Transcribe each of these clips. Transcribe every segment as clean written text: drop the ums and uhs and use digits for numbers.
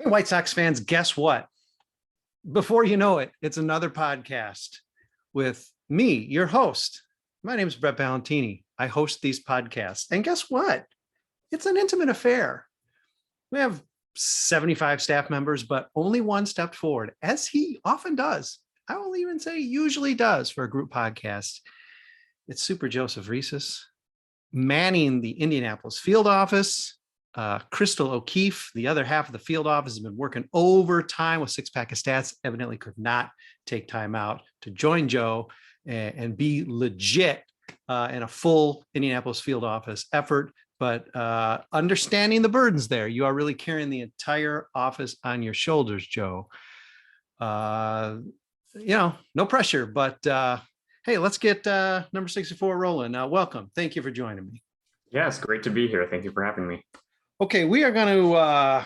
Hey, White Sox fans, guess what? Before you know it, it's another podcast with me, your host. My name is Brett Ballantini. I host these podcasts. And guess what? It's an intimate affair. We have 75 staff members, but only one stepped forward, as he often does. I will even say usually does for a group podcast. It's Super Joseph Resis manning the Indianapolis field office. Crystal O'Keefe, the other half of the field office, has been working overtime with six-pack of stats, evidently could not take time out to join Joe and be legit in a full Indianapolis field office effort. But understanding the burdens there, you are really carrying the entire office on your shoulders, Joe. No pressure, but hey, let's get number 64 rolling. Welcome. Thank you for joining me. Yeah, it's great to be here. Thank you for having me. Okay, we are going to,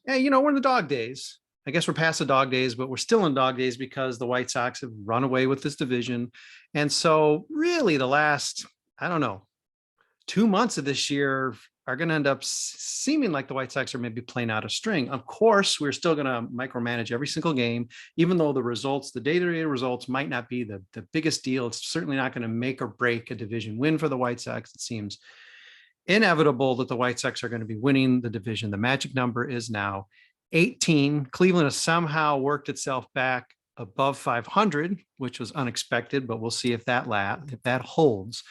we're in the dog days. I guess we're past the dog days, but we're still in dog days because the White Sox have run away with this division. And so really the last, 2 months of this year are going to end up seeming like the White Sox are maybe playing out a string. Of course, we're still going to micromanage every single game, even though the results, the day-to-day results might not be the biggest deal. It's certainly not going to make or break a division win for the White Sox. It seems inevitable that the White Sox are going to be winning the division. The magic number is now 18. Cleveland has somehow worked itself back above 500, which was unexpected, but we'll see if that holds.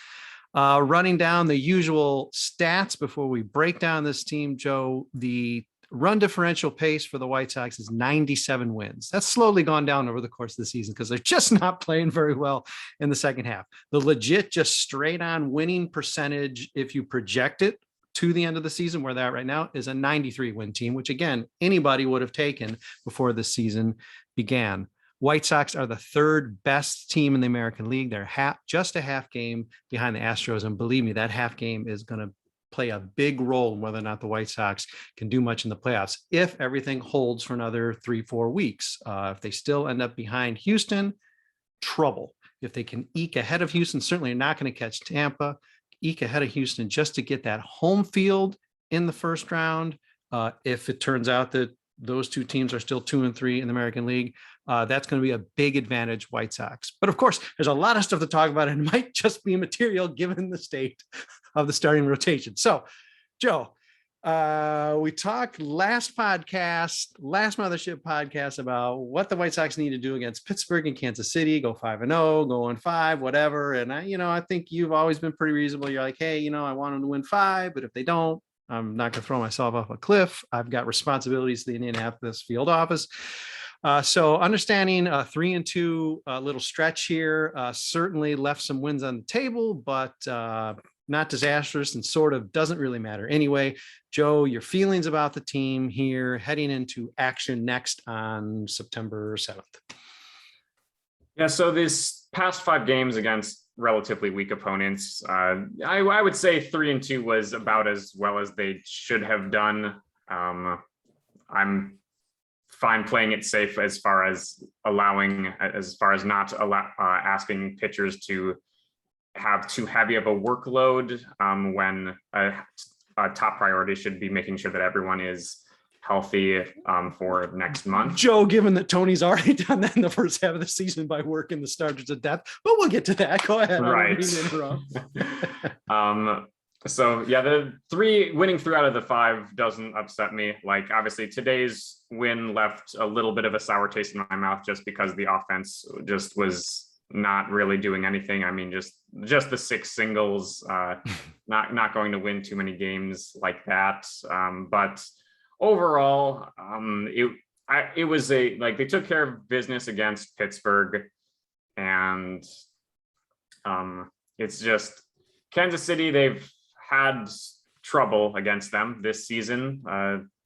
Running down the usual stats before we break down this team, Joe, the run differential pace for the White Sox is 97 wins. That's slowly gone down over the course of the season because they're just not playing very well in the second half. The legit, just straight on winning percentage, if you project it to the end of the season where they're at right now, is a 93 win team, which again, anybody would have taken before the season began. White Sox are the third best team in the American League. They're just a half game behind the Astros. And believe me, that half game is going to play a big role in whether or not the White Sox can do much in the playoffs if everything holds for another 3-4 weeks. If they still end up behind Houston, trouble. If they can eke ahead of Houston, certainly not going to catch Tampa, eke ahead of Houston just to get that home field in the first round. If it turns out that those two teams are still 2-3 in the American League, that's going to be a big advantage, White Sox. But of course, there's a lot of stuff to talk about, and it might just be material given the state of the starting rotation. So, Joe, we talked last Mothership podcast about what the White Sox need to do against Pittsburgh and Kansas City, go 5-0, go 1-5, whatever. And I think you've always been pretty reasonable. You're like, hey, I want them to win 5, but if they don't, I'm not going to throw myself off a cliff. I've got responsibilities to the Indianapolis field office. So understanding a 3-2 little stretch here certainly left some wins on the table, but not disastrous and sort of doesn't really matter anyway. Joe, your feelings about the team here heading into action next on September 7th. Yeah, so this past 5 games against relatively weak opponents, I would say 3-2 was about as well as they should have done. I'm fine playing it safe as far as not asking pitchers to have too heavy of a workload when a top priority should be making sure that everyone is healthy for next month. Joe, given that Tony's already done that in the first half of the season by working the starters to death, but we'll get to that. Go ahead. Right. So yeah, the 3 winning 3 out of the 5 doesn't upset me. Like obviously today's win left a little bit of a sour taste in my mouth just because the offense just was not really doing anything. I mean, just the 6 singles, not going to win too many games like that. But overall, it was they took care of business against Pittsburgh, and it's just Kansas City. They've had trouble against them this season.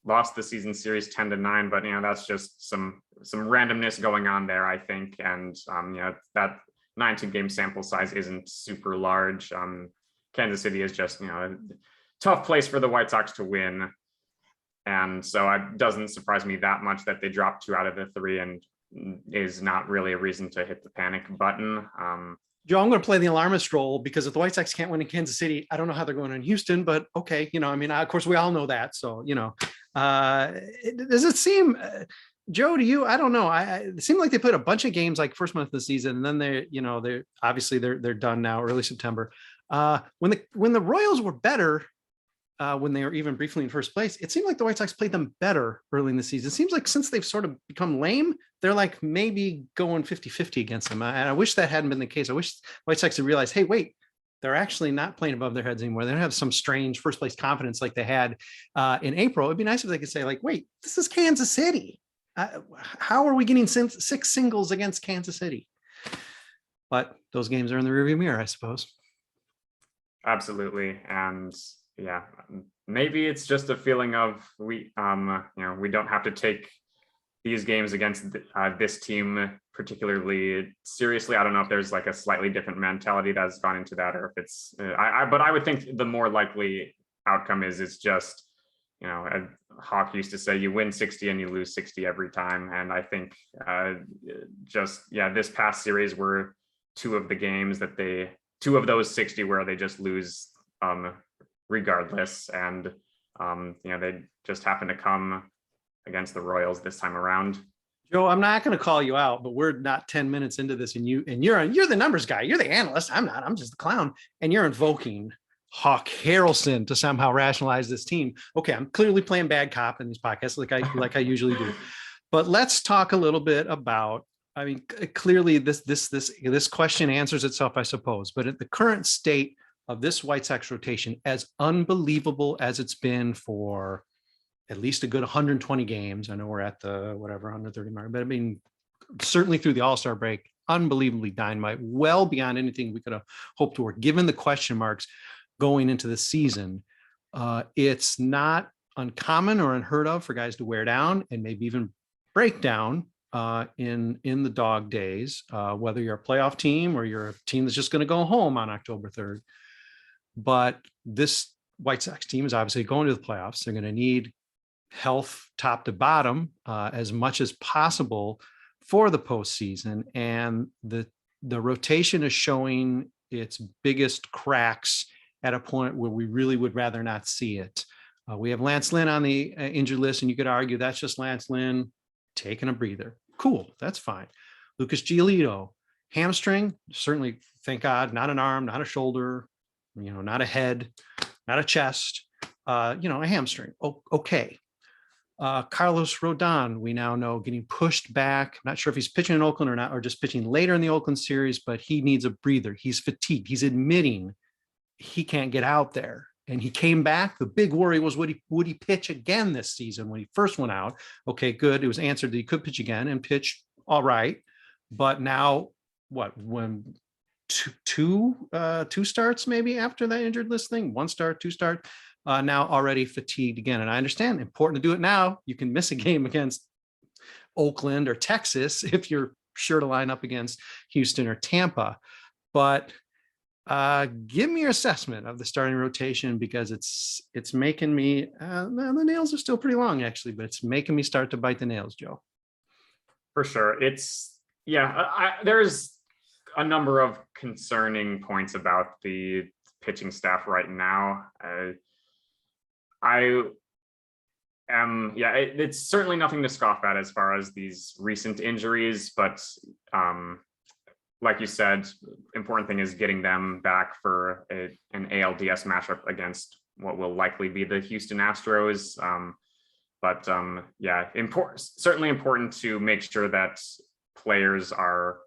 Lost the season series 10-9, but that's just some randomness going on there, I think, and that 19-game sample size isn't super large. Kansas City is just a tough place for the White Sox to win. And so it doesn't surprise me that much that they dropped 2 out of the 3 and is not really a reason to hit the panic button. Joe, I'm going to play the alarmist role because if the White Sox can't win in Kansas City, I don't know how they're going in Houston, but okay. Of course we all know that. So, Does it seem, Joe, to you? I don't know. It seemed like they put a bunch of games like first month of the season, and then they're obviously they're done now, early September. When the Royals were better, when they were even briefly in first place, it seemed like the White Sox played them better early in the season. It seems like since they've sort of become lame, they're like maybe going 50-50 against them. And I wish that hadn't been the case. I wish White Sox had realized, hey, wait, they're actually not playing above their heads anymore. They don't have some strange first place confidence like they had in April. It'd be nice if they could say, like, wait, this is Kansas City. How are we getting 6 singles against Kansas City? But those games are in the rearview mirror, I suppose. Absolutely. And yeah, maybe it's just a feeling of we don't have to take these games against this team particularly seriously. I don't know if there's like a slightly different mentality that's gone into that, or if it's but I would think the more likely outcome is just, Hawk used to say, you win 60 and you lose 60 every time. And I think this past series were two of those 60 where they just lose regardless. And they just happen to come against the Royals this time around. Joe, I'm not going to call you out, but we're not 10 minutes into this, and you're the numbers guy. You're the analyst. I'm not. I'm just the clown, and you're invoking Hawk Harrelson to somehow rationalize this team. Okay, I'm clearly playing bad cop in these podcasts, like I usually do. But let's talk a little bit about. I mean, clearly this question answers itself, I suppose. But at the current state of this White Sox rotation, as unbelievable as it's been for at least a good 120 games. I know we're at the 130 mark, but I mean, certainly through the All-Star break, unbelievably dynamite, well beyond anything we could have hoped for, given the question marks going into the season. It's not uncommon or unheard of for guys to wear down and maybe even break down in the dog days, whether you're a playoff team or you're a team that's just going to go home on October 3rd. But this White Sox team is obviously going to the playoffs. They're going to need health top to bottom as much as possible for the postseason. And the rotation is showing its biggest cracks at a point where we really would rather not see it. We have Lance Lynn on the injured list, and you could argue that's just Lance Lynn taking a breather. Cool, that's fine. Lucas Giolito, hamstring, certainly, thank God, not an arm, not a shoulder, not a head, not a chest, a hamstring. Okay. Carlos Rodon, we now know, getting pushed back. I'm not sure if he's pitching in Oakland or not, or just pitching later in the Oakland series, but he needs a breather. He's fatigued. He's admitting he can't get out there. And he came back. The big worry was, would he pitch again this season when he first went out? Okay, good. It was answered that he could pitch again and pitch all right. But now, when two starts maybe after that injured list thing, 1 start, 2 start, now already fatigued again. And I understand, important to do it now. You can miss a game against Oakland or Texas if you're sure to line up against Houston or Tampa. But give me your assessment of the starting rotation, because it's making me, the nails are still pretty long actually, but it's making me start to bite the nails, Joe. For sure. There's a number of concerning points about the pitching staff right now. It's certainly nothing to scoff at as far as these recent injuries, but like you said, important thing is getting them back for an ALDS matchup against what will likely be the Houston Astros. Certainly important to make sure that players are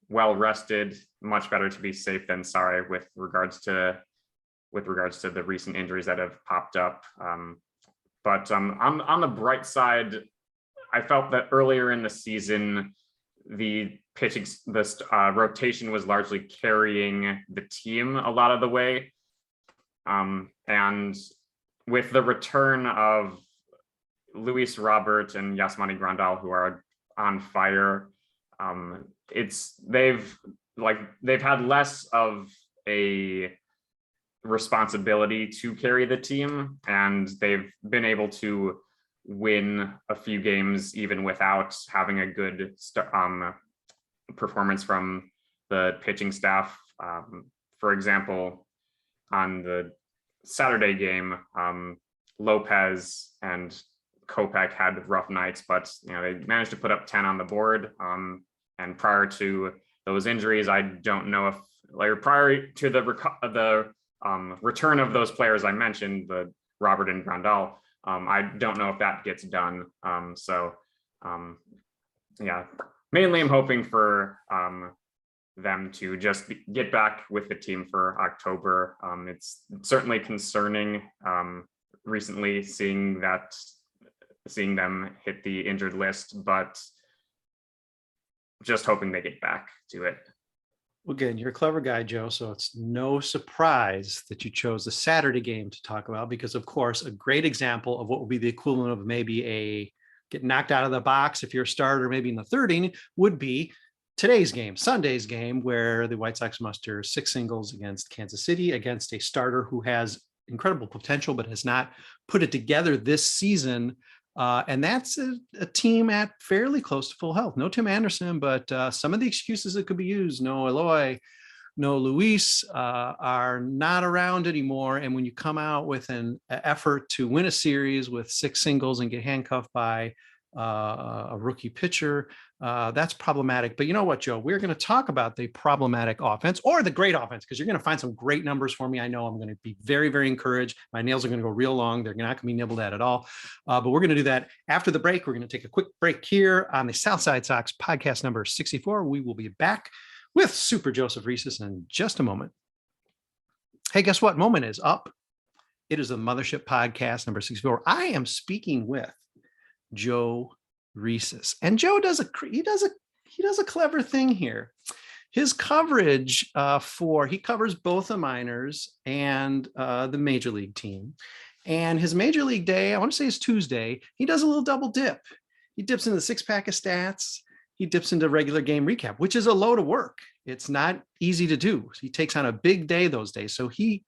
well rested. Much better to be safe than sorry with regards to the recent injuries that have popped up. But on the bright side, I felt that earlier in the season, the rotation was largely carrying the team a lot of the way. And with the return of Luis Robert and Yasmani Grandal, who are on fire, they've had less of a responsibility to carry the team, and they've been able to win a few games even without having a good performance from the pitching staff. For example, on the Saturday game, Lopez and Kopech had rough nights, but they managed to put up 10 on the board. And prior to those injuries, I don't know if, like, prior to the return of those players I mentioned, the Robert and Grandal, I don't know if that gets done. Yeah, mainly I'm hoping for them to just get back with the team for October. It's certainly concerning recently seeing them hit the injured list, but just hoping they get back to it. Well, again, you're a clever guy, Joe, so it's no surprise that you chose the Saturday game to talk about, because, of course, a great example of what will be the equivalent of maybe a get knocked out of the box if you're a starter, maybe in the third inning, would be today's game, Sunday's game, where the White Sox muster 6 singles against Kansas City, against a starter who has incredible potential but has not put it together this season. And that's a team at fairly close to full health. No Tim Anderson, but some of the excuses that could be used, no Eloy, no Luis, are not around anymore. And when you come out with an effort to win a series with 6 singles and get handcuffed by a rookie pitcher, that's problematic. But you know what, Joe? We're going to talk about the problematic offense, or the great offense, because you're going to find some great numbers for me. I know I'm going to be very, very encouraged. My nails are going to go real long. They're not going to be nibbled at all. But we're going to do that after the break. We're going to take a quick break here on the Southside Sox podcast number 64. We will be back with Super Joseph Resis in just a moment. Hey, guess what? Moment is up. It is the Mothership podcast number 64. I am speaking with Joe Resis, and Joe does a clever thing here. His coverage he covers both the minors and the major league team, and his major league day, I want to say, is Tuesday. He does a little double dip. He dips into the 6-pack of stats. He dips into regular game recap, which is a load of work. It's not easy to do. He takes on a big day those days, so he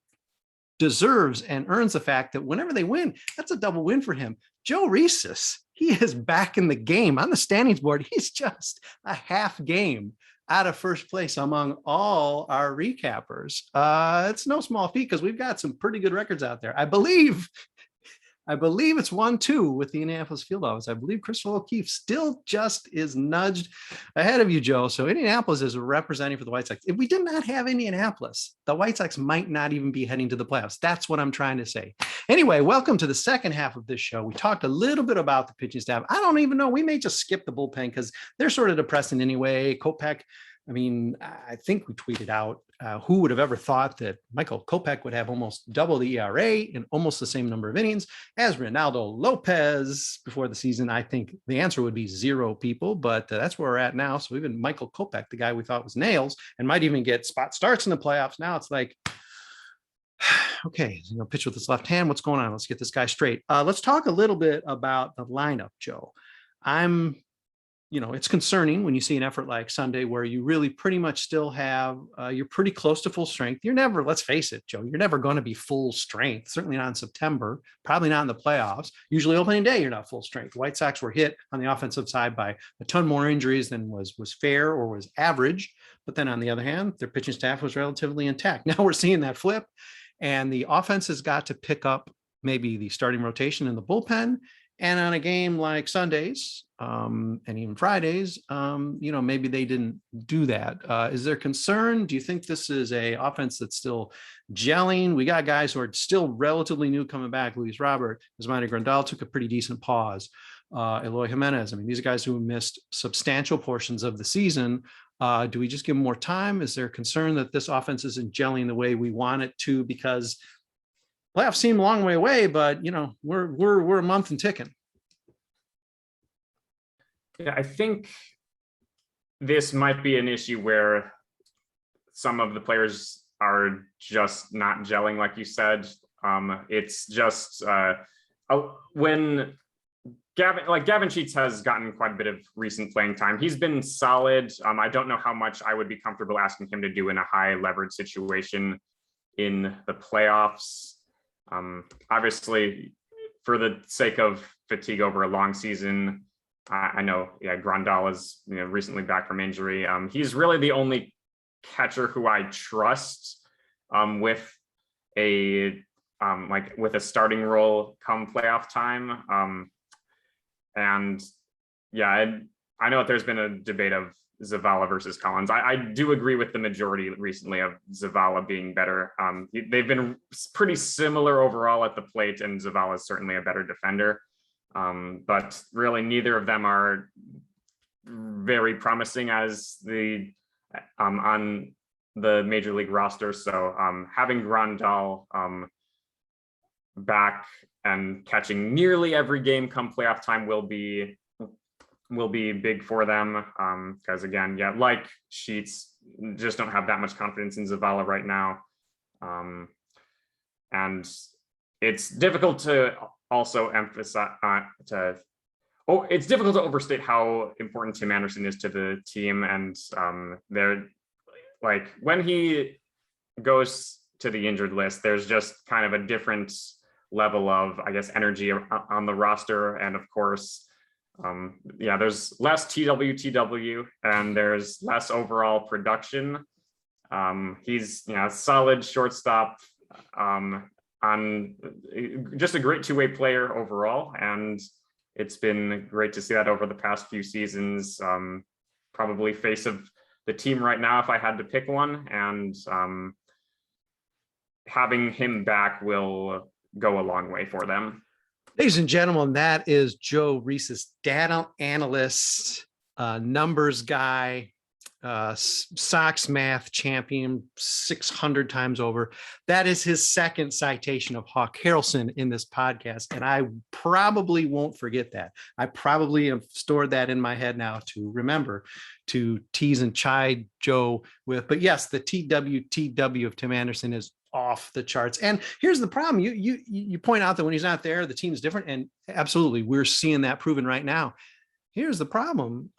deserves and earns the fact that whenever they win, that's a double win for him. Joe Resis, he is back in the game on the standings board. He's just a half game out of first place among all our recappers. It's no small feat, because we've got some pretty good records out there. I believe it's 1-2 with the Indianapolis field office. I believe Christopher O'Keefe still just is nudged ahead of you, Joe. So Indianapolis is representing for the White Sox. If we did not have Indianapolis, the White Sox might not even be heading to the playoffs. That's what I'm trying to say. Anyway, welcome to the second half of this show. We talked a little bit about the pitching staff. I don't even know. We may just skip the bullpen because they're sort of depressing anyway. Kopech, I mean, I think we tweeted out, who would have ever thought that Michael Kopech would have almost double the ERA in almost the same number of innings as Ronaldo Lopez before the season? I think the answer would be 0 people, but that's where we're at now. So even Michael Kopech, the guy we thought was nails and might even get spot starts in the playoffs, now it's like, okay, pitch with his left hand. What's going on? Let's get this guy straight. Let's talk a little bit about the lineup, Joe. It's concerning when you see an effort like Sunday where you really pretty much still have, you're pretty close to full strength. You're never, let's face it, Joe, you're never going to be full strength, certainly not in September, probably not in the playoffs. Usually opening day, you're not full strength. The White Sox were hit on the offensive side by a ton more injuries than was fair or was average. But then on the other hand, their pitching staff was relatively intact. Now we're seeing that flip, and the offense has got to pick up maybe the starting rotation in the bullpen. And on a game like Sundays and even Fridays, maybe they didn't do that. Is there concern? Do you think this is a offense that's still gelling? We got guys who are still relatively new coming back. Luis Robert, Yasmani Grandal took a pretty decent pause. Eloy Jimenez. I mean, these are guys who missed substantial portions of the season. Do we just give them more time? Is there concern that this offense isn't gelling the way we want it to? Because playoffs seem a long way away, but we're a month and ticking. Yeah, I think this might be an issue where some of the players are just not gelling, like you said. It's just when Gavin Sheets has gotten quite a bit of recent playing time. He's been solid. I don't know how much I would be comfortable asking him to do in a high leverage situation in the playoffs. Obviously, for the sake of fatigue over a long season, I know, Grandal is recently back from injury. He's really the only catcher who I trust with a like with a starting role come playoff time. And yeah, I know that there's been a debate of Zavala versus Collins. I do agree with the majority recently of Zavala being better. They've been pretty similar overall at the plate, and Zavala is certainly a better defender. But really, neither of them are very promising as the on the major league roster. So having Grandal back and catching nearly every game come playoff time will be big for them. Because again, yeah, like Sheets, just don't have that much confidence in Zavala right now. And it's difficult to also emphasize it's difficult to overstate how important Tim Anderson is to the team. And they're like, when he goes to the injured list, there's just kind of a different level of, I guess, energy on the roster. And of course, yeah, there's less TWTW and there's less overall production. He's, you know, a solid shortstop, on just a great two-way player overall. And it's been great to see that over the past few seasons. Probably face of the team right now if I had to pick one. And having him back will go a long way for them. Ladies and gentlemen, that is Joe Resis, data analyst, numbers guy, Sox math champion 600 times over. That is his second citation of Hawk Harrelson in this podcast. And I probably won't forget that. I probably have stored that in my head now to remember to tease and chide Joe with. But yes, the TWTW of Tim Anderson is off the charts. And here's the problem. You point out that when he's not there, the team's different. And absolutely, we're seeing that proven right now. Here's the problem.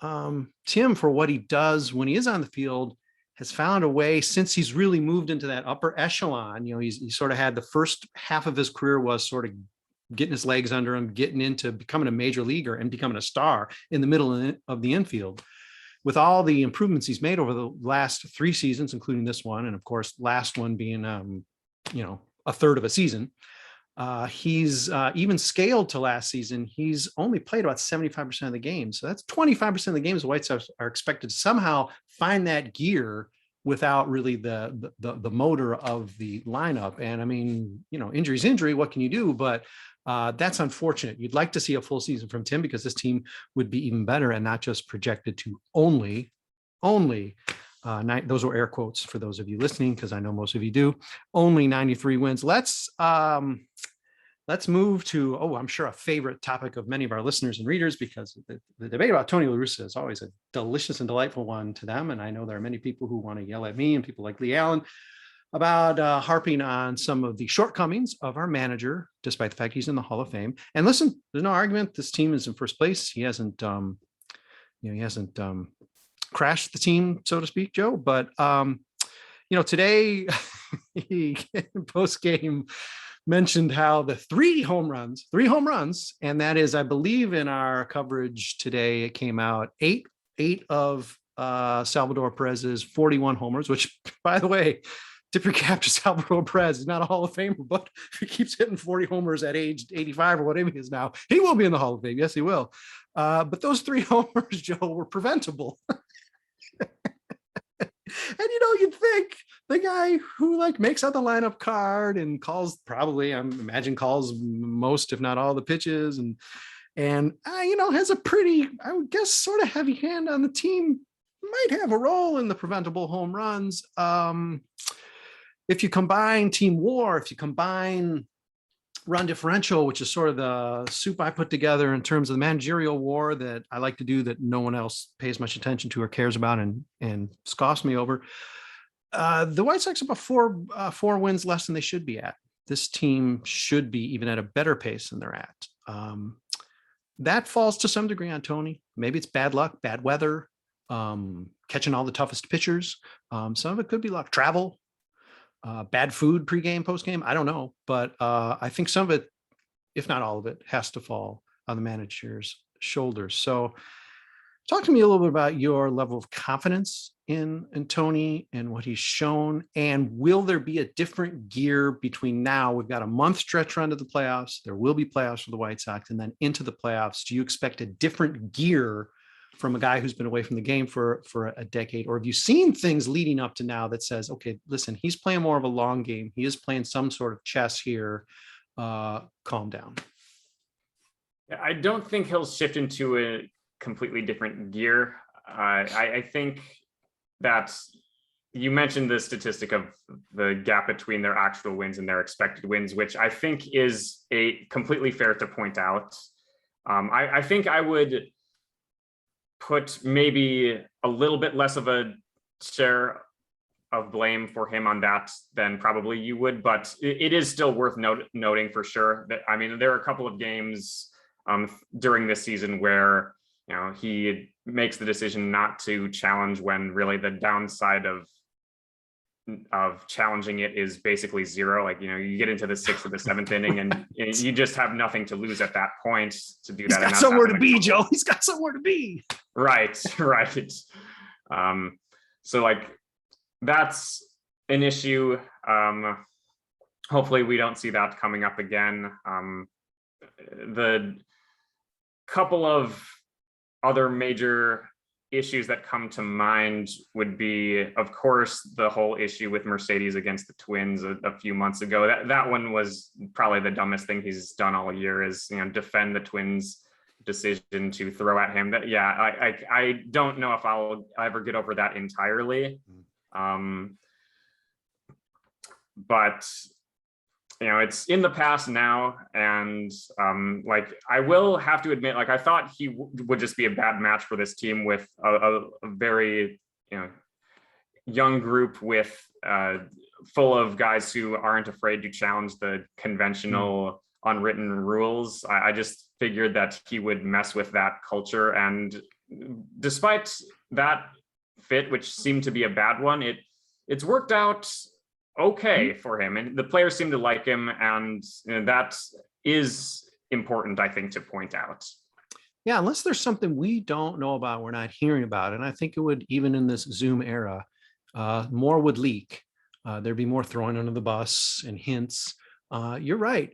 Tim, for what he does when he is on the field, has found a way since he's really moved into that upper echelon. You know, he sort of had the first half of his career was sort of getting his legs under him, getting into becoming a major leaguer and becoming a star in the middle of the infield. With all the improvements he's made over the last 3 seasons, including this one, and of course, last one being, you know, a third of a season. He's even scaled to last season. He's only played about 75% of the games. So that's 25% of the games the White Sox are expected to somehow find that gear without really the motor of the lineup. And I mean, you know, injury's injury, what can you do? But that's unfortunate. You'd like to see a full season from Tim because this team would be even better and not just projected to only those were air quotes for those of you listening, because I know most of you do, only 93 wins. Let's move to, I'm sure a favorite topic of many of our listeners and readers, because the debate about Tony La Russa is always a delicious and delightful one to them. And I know there are many people who want to yell at me and people like Lee Allen about harping on some of the shortcomings of our manager, despite the fact he's in the Hall of Fame. And listen, there's no argument. This team is in first place. He hasn't crashed the team, so to speak, Joe. But today he post game mentioned how the three home runs, and that is, I believe, in our coverage today, it came out eight of Salvador Perez's 41 homers, which, by the way, tip your cap to Salvador Perez. He's not a Hall of Famer, but if he keeps hitting 40 homers at age 85 or whatever he is now, he will be in the Hall of Fame. Yes, he will. But those 3 homers, Joe, were preventable. And you'd think the guy who makes out the lineup card and calls, probably, I imagine, calls most, if not all, the pitches, and has a pretty, I would guess, sort of heavy hand on the team, might have a role in the preventable home runs. If you combine team WAR, if you combine run differential, which is sort of the soup I put together in terms of the managerial WAR that I like to do that no one else pays much attention to or cares about and scoffs me over, the White Sox are about 4 wins less than they should be at. This team should be even at a better pace than they're at. That falls to some degree on Tony. Maybe it's bad luck, bad weather, catching all the toughest pitchers. Some of it could be luck, travel, bad food pregame, postgame. I don't know. But I think some of it, if not all of it, has to fall on the manager's shoulders. So Talk to me a little bit about your level of confidence in Tony and what he's shown. And will there be a different gear between now? We've got a month stretch run to the playoffs. There will be playoffs for the White Sox, and then into the playoffs. Do you expect a different gear from a guy who's been away from the game for a decade? Or have you seen things leading up to now that says, okay, listen, he's playing more of a long game. He is playing some sort of chess here. Calm down. I don't think he'll shift into a completely different gear. I think that you mentioned the statistic of the gap between their actual wins and their expected wins, which I think is a completely fair to point out. I think I would put maybe a little bit less of a share of blame for him on that than probably you would, but it is still worth noting for sure that, I mean, there are a couple of games during this season where, you know, he makes the decision not to challenge when really the downside of challenging it is basically zero. Like, you know, you get into the 6th or the 7th inning and you just have nothing to lose at that point to do that. He's got somewhere to be, Joe. He's got somewhere to be. Right. So like, that's an issue. Hopefully we don't see that coming up again. The couple of other major issues that come to mind would be, of course, the whole issue with Mercedes against the Twins a few months ago. That one was probably the dumbest thing he's done all year, is, you know, defend the Twins' decision to throw at him. That, yeah, I don't know if I'll ever get over that entirely. But you know, it's in the past now, and like, I will have to admit, like, I thought he would just be a bad match for this team with a very, you know, young group with full of guys who aren't afraid to challenge the conventional unwritten rules. I just figured that he would mess with that culture, and despite that fit, which seemed to be a bad one, it's worked out okay for him, and the players seem to like him, and you know, that is important, I think, to point out. Yeah, unless there's something we don't know about, we're not hearing about, and I think it would, even in this Zoom era, more would leak. There'd be more throwing under the bus and hints. You're right.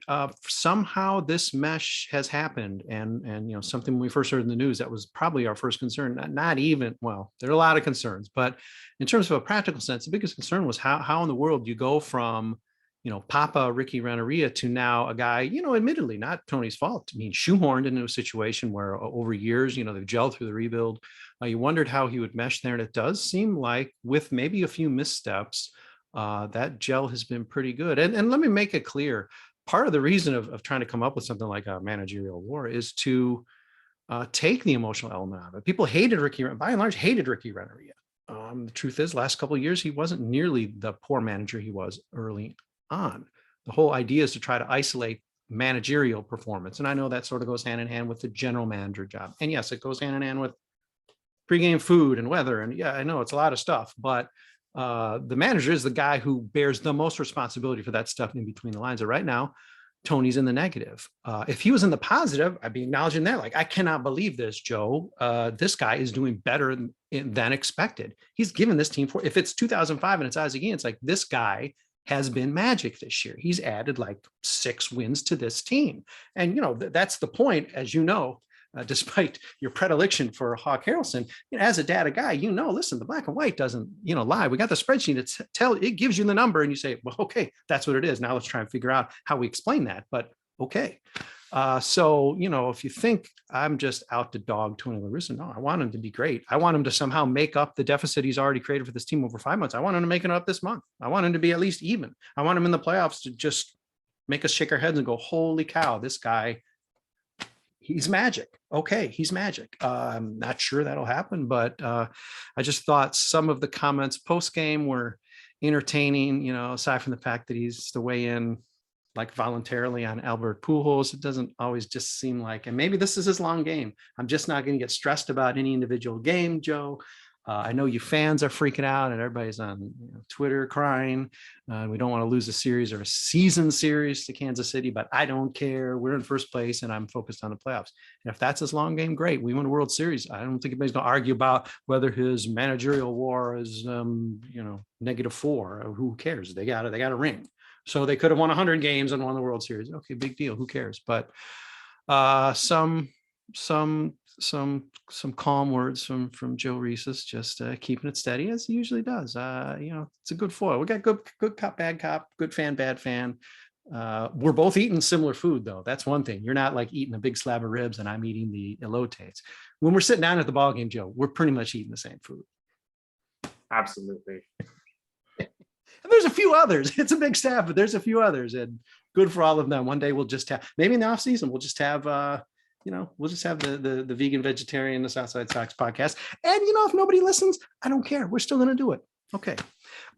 Somehow this mesh has happened, and you know, something when we first heard in the news, that was probably our first concern. Not even, well, there are a lot of concerns, but in terms of a practical sense, the biggest concern was how in the world you go from, you know, Papa Ricky Renteria to now a guy, you know, admittedly not Tony's fault. I mean, shoehorned into a situation where over years, you know, they've gelled through the rebuild. You wondered how he would mesh there, and it does seem like, with maybe a few missteps, that gel has been pretty good. And let me make it clear, part of the reason of trying to come up with something like a managerial war is to take the emotional element out of it. People hated Ricky, by and large, hated Ricky Renteria. The truth is, last couple of years, he wasn't nearly the poor manager he was early on. The whole idea is to try to isolate managerial performance. And I know that sort of goes hand in hand with the general manager job. And yes, it goes hand in hand with pregame food and weather. And yeah, I know it's a lot of stuff, but the manager is the guy who bears the most responsibility for that stuff in between the lines. And right now, Tony's in the negative. If he was in the positive, I'd be acknowledging that. Like, I cannot believe this, Joe. This guy is doing better than expected. He's given this team, if it's 2005 and it's as again, it's like, this guy has been magic this year. He's added like 6 wins to this team. And, you know, that's the point, as you know, despite your predilection for Hawk Harrelson, you know, as a data guy, you know, listen, the black and white doesn't, you know, lie. We got the spreadsheet. It gives you the number, and you say, well, okay, that's what it is. Now let's try and figure out how we explain that. But okay. So, you know, if you think I'm just out to dog Tony La Russa, no, I want him to be great. I want him to somehow make up the deficit he's already created for this team over 5 months. I want him to make it up this month. I want him to be at least even. I want him in the playoffs to just make us shake our heads and go, holy cow, this guy, he's magic. Okay, he's magic. I'm not sure that'll happen, but I just thought some of the comments post-game were entertaining, you know, aside from the fact that he's to weigh in like voluntarily on Albert Pujols. It doesn't always just seem like, and maybe this is his long game. I'm just not going to get stressed about any individual game, Joe. I know you fans are freaking out and everybody's on Twitter crying. We don't want to lose a series or a season series to Kansas City, but I don't care. We're in first place and I'm focused on the playoffs. And if that's his long game, great. We win a World Series. I don't think anybody's going to argue about whether his managerial war is, -4. Who cares? They got a ring. So they could have won 100 games and won the World Series. Okay, big deal. Who cares? But some calm words from Joe Resis, just keeping it steady as he usually does. It's a good foil. We got good cop, bad cop, good fan, bad fan. We're both eating similar food though. That's one thing. You're not like eating a big slab of ribs and I'm eating the elotes. When we're sitting down at the ball game, Joe, we're pretty much eating the same food. Absolutely. And there's a few others. It's a big staff, but there's a few others, and good for all of them. One day we'll just have, maybe in the off season, we'll just have the vegan vegetarian, the Southside Sox podcast. And if nobody listens, I don't care. We're still going to do it. Okay.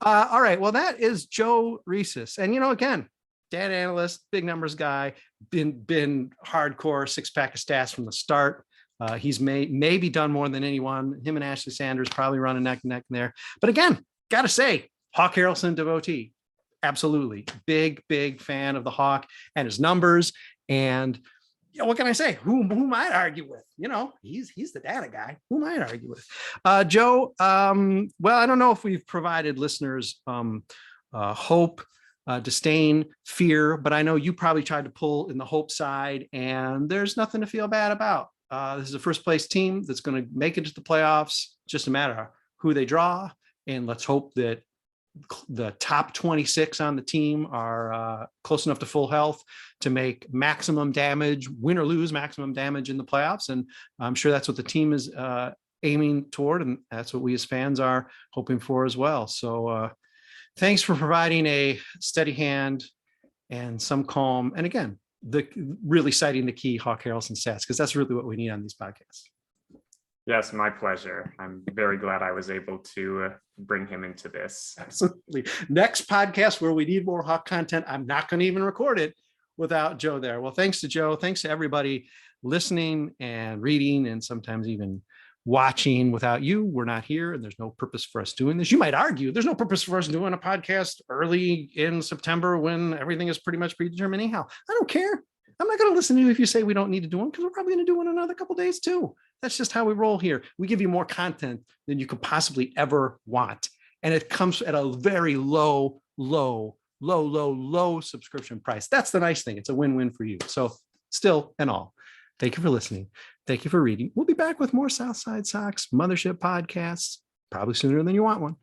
All right. Well, that is Joe Resis. And again, data analyst, big numbers guy, been hardcore 6-pack of stats from the start. He's maybe done more than anyone. Him and Ashley Sanders probably running neck and neck there. But again, got to say, Hawk Harrelson devotee. Absolutely. Big fan of the Hawk and his numbers. And what can I say? Who might argue with? He's the data guy. Who might argue with? Joe, well, I don't know if we've provided listeners hope, disdain, fear, but I know you probably tried to pull in the hope side, and there's nothing to feel bad about. This is a first place team that's going to make it to the playoffs. Just a matter of who they draw. And let's hope that the top 26 on the team are close enough to full health to make maximum damage, win or lose maximum damage in the playoffs. And I'm sure that's what the team is aiming toward. And that's what we as fans are hoping for as well. So thanks for providing a steady hand and some calm. And again, really citing the key Hawk Harrelson stats, because that's really what we need on these podcasts. Yes, my pleasure. I'm very glad I was able to bring him into this. Absolutely. Next podcast where we need more Hawk content, I'm not going to even record it without Joe there. Well, thanks to Joe. Thanks to everybody listening and reading and sometimes even watching. Without you, we're not here, and there's no purpose for us doing this. You might argue there's no purpose for us doing a podcast early in September when everything is pretty much predetermined anyhow. I don't care. I'm not going to listen to you if you say we don't need to do one, because we're probably going to do one in another couple of days too. That's just how we roll here. We give you more content than you could possibly ever want. And it comes at a very low subscription price. That's the nice thing. It's a win-win for you. So still and all, thank you for listening. Thank you for reading. We'll be back with more Southside Sox Mothership podcasts, probably sooner than you want one.